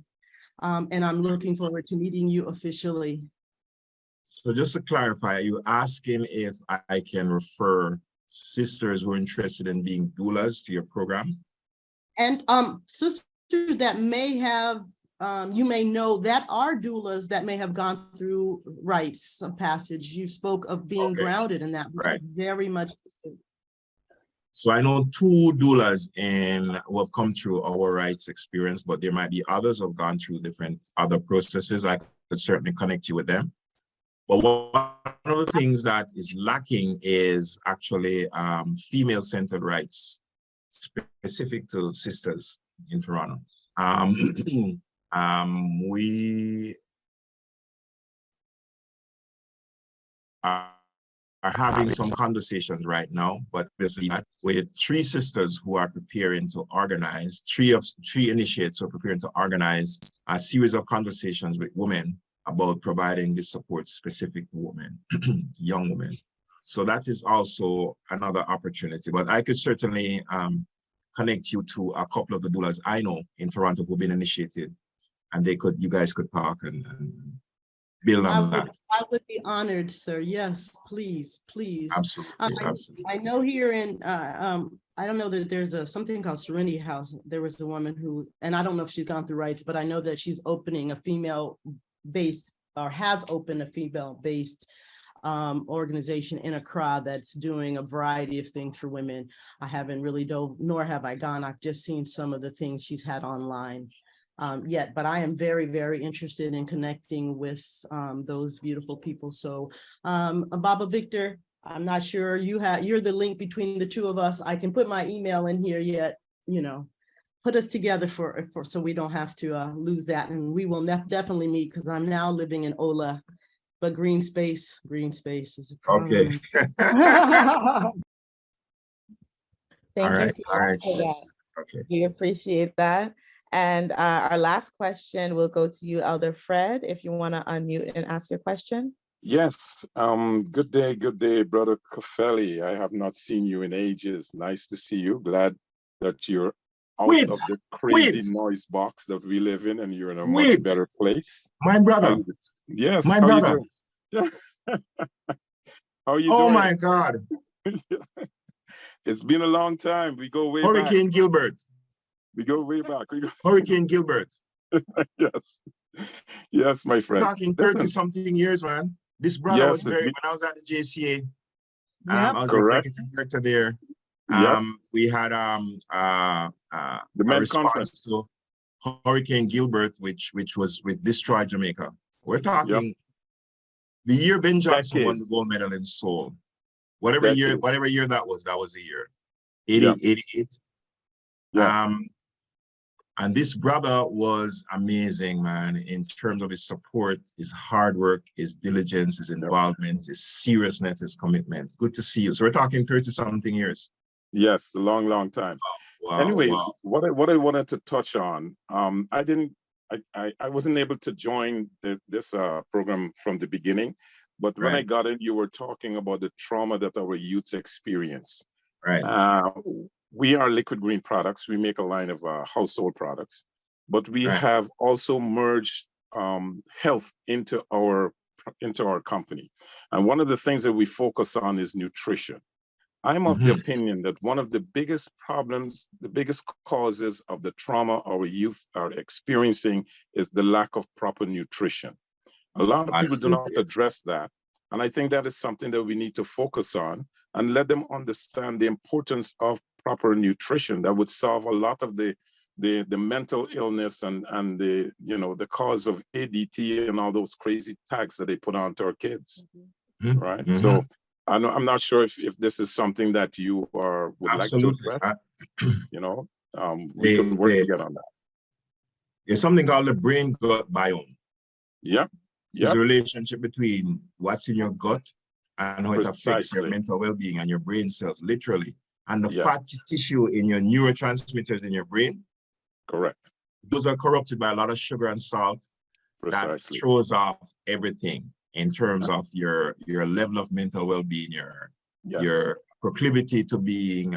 [SPEAKER 7] and I'm looking forward to meeting you officially.
[SPEAKER 4] So just to clarify, are you asking if I can refer sisters who are interested in being doulas to your program?
[SPEAKER 7] And sisters that may have, you may know that are doulas that may have gone through rites of passage. You spoke of being grounded in that,
[SPEAKER 4] right?
[SPEAKER 7] Very much.
[SPEAKER 4] So I know 2 doulas who have come through our rites experience, but there might be others who have gone through different other processes. I could certainly connect you with them. But one of the things that is lacking is actually female-centered rites specific to sisters in Toronto. We are having some conversations right now, but basically with 3 sisters who are preparing to organize, 3 initiates who are preparing to organize a series of conversations with women about providing this support specific to women, young women. So that is also another opportunity, but I could certainly connect you to a couple of the doulas I know in Toronto who've been initiated, and you guys could talk and build on that.
[SPEAKER 7] I would be honored, sir. Yes, please, please.
[SPEAKER 4] Absolutely, absolutely.
[SPEAKER 7] I know here in, I don't know that there's something called Serenity House. There was a woman who, and I don't know if she's gone through Rites, but I know that she's opening a female-based, or has opened a female-based organization in Accra that's doing a variety of things for women. I haven't really dove, nor have I gone. I've just seen some of the things she's had online yet, but I am very, very interested in connecting with those beautiful people. So Baba Victor, I'm not sure you're the link between the two of us. I can put my email in here yet, you know, put us together for so we don't have to lose that. And we will definitely meet, because I'm now living in Ola, but green space is a problem.
[SPEAKER 4] Okay.
[SPEAKER 3] Thank you so
[SPEAKER 4] all right,
[SPEAKER 3] much for that.
[SPEAKER 4] Okay.
[SPEAKER 3] We appreciate that. And our last question will go to you, Elder Fred, if you want to unmute and ask your question.
[SPEAKER 8] Yes. Good day, Brother Kafele. I have not seen you in ages. Nice to see you. Glad that you're out of the crazy noise box that we live in, and you're in a much better place.
[SPEAKER 4] My brother.
[SPEAKER 8] Yes.
[SPEAKER 4] My brother.
[SPEAKER 8] How are you doing?
[SPEAKER 4] Oh my God.
[SPEAKER 8] It's been a long time. We go way
[SPEAKER 4] Hurricane
[SPEAKER 8] back.
[SPEAKER 4] Gilbert.
[SPEAKER 8] We go way back.
[SPEAKER 4] Hurricane Gilbert.
[SPEAKER 8] Yes. Yes, my friend.
[SPEAKER 4] We're talking 30-something years, man. This brother was very, when I was at the JCA, I was executive director there. We had
[SPEAKER 8] the Men Conference
[SPEAKER 4] to Hurricane Gilbert, which destroyed Jamaica. We're talking the year Ben Johnson won the gold medal in Seoul. Whatever year that was the year. 88. And this brother was amazing, man, in terms of his support, his hard work, his diligence, his involvement, his seriousness, his commitment. Good to see you. So we're talking 30-something years.
[SPEAKER 8] Yes, a long, long time.
[SPEAKER 4] Wow,
[SPEAKER 8] anyway,
[SPEAKER 4] wow.
[SPEAKER 8] what I wanted to touch on, I wasn't able to join this program from the beginning, but when I got in, you were talking about the trauma that our youths experience.
[SPEAKER 4] Right.
[SPEAKER 8] We are Liquid Green Products. We make a line of household products, but we have also merged health into our company. And one of the things that we focus on is nutrition. I'm of the opinion that one of the biggest problems, the biggest causes of the trauma our youth are experiencing is the lack of proper nutrition. A lot of people do not address that. And I think that is something that we need to focus on and let them understand the importance of proper nutrition. That would solve a lot of the mental illness and the, you know, the cause of ADT and all those crazy tags that they put onto our kids, right? So I'm not sure if this is something that you would like to address. You know, we can work together on that.
[SPEAKER 4] There's something called the brain-gut biome.
[SPEAKER 8] Yeah.
[SPEAKER 4] There's a relationship between what's in your gut and how it affects your mental well-being and your brain cells, literally. And the fatty tissue in your neurotransmitters in your brain.
[SPEAKER 8] Correct.
[SPEAKER 4] Those are corrupted by a lot of sugar and salt. That throws off everything in terms of your level of mental well-being, your proclivity to being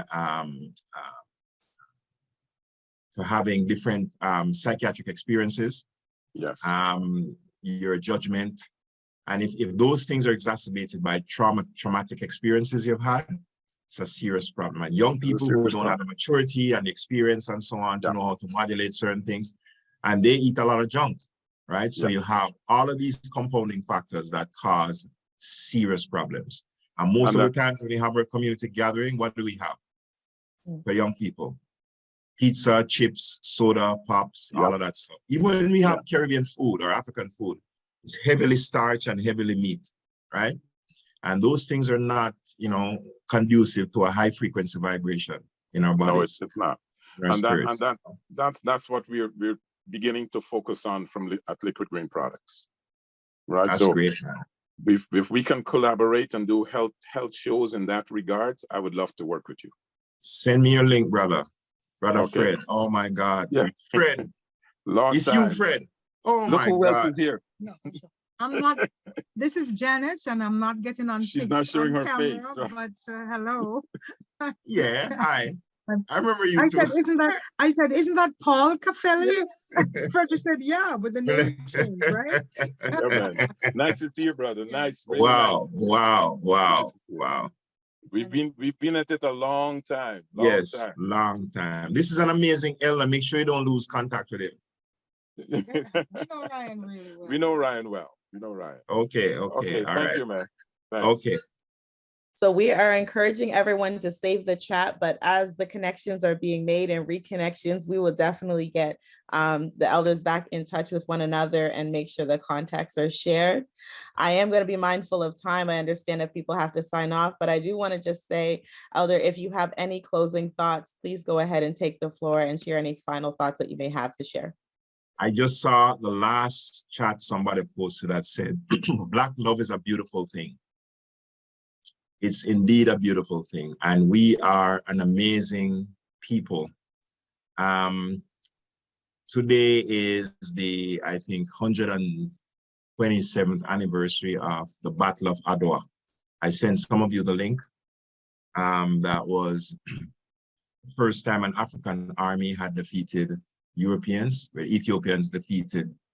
[SPEAKER 4] to having different psychiatric experiences.
[SPEAKER 8] Yes.
[SPEAKER 4] Your judgment. And if those things are exacerbated by traumatic experiences you've had, it's a serious problem. And young people who don't have the maturity and the experience and so on to know how to modulate certain things, and they eat a lot of junk, right? So you have all of these compounding factors that cause serious problems. And most of the time when we have our community gathering, what do we have for young people? Pizza, chips, soda, pops, all of that stuff. Even when we have Caribbean food or African food, it's heavily starch and heavily meat, right? And those things are not, you know, conducive to a high frequency vibration in our bodies.
[SPEAKER 8] No, it's not. And that's what we're beginning to focus on at Liquid Green Products, right?
[SPEAKER 4] That's great, man.
[SPEAKER 8] If we can collaborate and do health shows in that regard, I would love to work with you.
[SPEAKER 4] Send me your link, brother. Fred. Oh my God.
[SPEAKER 8] Yeah.
[SPEAKER 4] Fred.
[SPEAKER 8] Long
[SPEAKER 4] it's
[SPEAKER 8] time.
[SPEAKER 4] You, Fred. Oh
[SPEAKER 8] Look
[SPEAKER 4] my
[SPEAKER 8] who
[SPEAKER 4] God.
[SPEAKER 8] else is here.
[SPEAKER 9] No, I'm not. This is Janet, and I'm not getting on.
[SPEAKER 8] She's not showing her
[SPEAKER 9] camera,
[SPEAKER 8] face. Right?
[SPEAKER 9] But hello.
[SPEAKER 4] Yeah. Hi. I remember you
[SPEAKER 9] I
[SPEAKER 4] too.
[SPEAKER 9] said, isn't that Paul Kafele? Frederick said, yeah, but the name changed, right?
[SPEAKER 8] Yeah, man. Nice to see you, brother. Nice. Really
[SPEAKER 4] Wow,
[SPEAKER 8] nice.
[SPEAKER 4] wow, wow, wow.
[SPEAKER 8] We've been at it a long time.
[SPEAKER 4] Yes, long time. This is an amazing elder. Make sure you don't lose contact with him.
[SPEAKER 9] We know Ryan really well.
[SPEAKER 8] We know Ryan well. We know Ryan.
[SPEAKER 4] Okay,
[SPEAKER 8] Okay,
[SPEAKER 4] all
[SPEAKER 8] thank
[SPEAKER 4] right.
[SPEAKER 8] you, man. Thanks.
[SPEAKER 4] Okay.
[SPEAKER 3] So we are encouraging everyone to save the chat, but as the connections are being made and reconnections, we will definitely get the elders back in touch with one another and make sure the contacts are shared. I am going to be mindful of time. I understand that people have to sign off, but I do want to just say, Elder, if you have any closing thoughts, please go ahead and take the floor and share any final thoughts that you may have to share.
[SPEAKER 4] I just saw the last chat somebody posted that said, Black love is a beautiful thing. It's indeed a beautiful thing. And we are an amazing people. Today is the, I think, 127th anniversary of the Battle of Adwa. I sent some of you the link. That was the first time an African army had defeated Europeans, where Ethiopians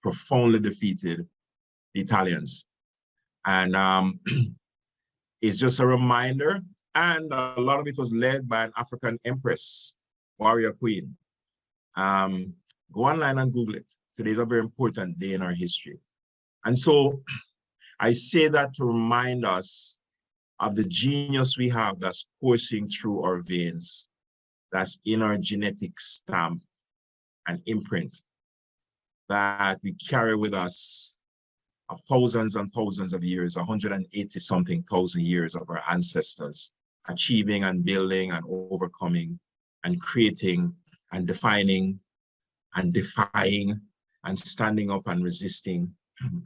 [SPEAKER 4] profoundly defeated the Italians. And it's just a reminder, and a lot of it was led by an African empress, warrior queen. Go online and Google it. Today is a very important day in our history. And so I say that to remind us of the genius we have that's coursing through our veins, that's in our genetic stamp and imprint, that we carry with us thousands and thousands of years, 180-something thousand years of our ancestors, achieving and building and overcoming and creating and defining and defying and standing up and resisting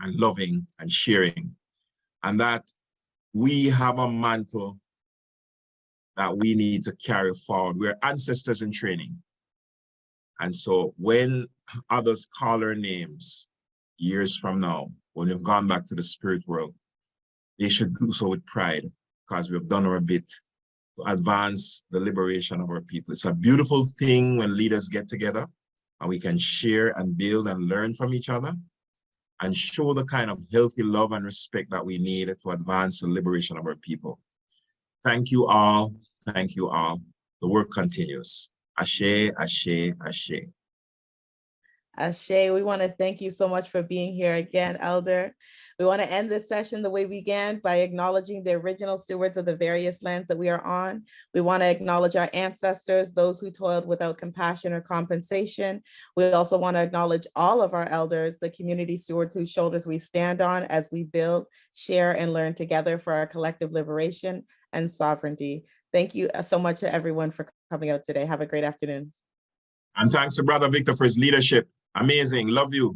[SPEAKER 4] and loving and sharing. And that we have a mantle that we need to carry forward. We're ancestors in training. And so when others call our names years from now, when we've gone back to the spirit world, they should do so with pride, because we've done our bit to advance the liberation of our people. It's a beautiful thing when leaders get together and we can share and build and learn from each other and show the kind of healthy love and respect that we need to advance the liberation of our people. Thank you all. Thank you all. The work continues. Ashe, ashe, ashe.
[SPEAKER 3] Ashe, we want to thank you so much for being here again, Elder. We want to end this session the way we began by acknowledging the original stewards of the various lands that we are on. We want to acknowledge our ancestors, those who toiled without compassion or compensation. We also want to acknowledge all of our elders, the community stewards whose shoulders we stand on as we build, share, and learn together for our collective liberation and sovereignty. Thank you so much to everyone for coming out today. Have a great afternoon.
[SPEAKER 4] And thanks to Brother Victor for his leadership. Amazing. Love you.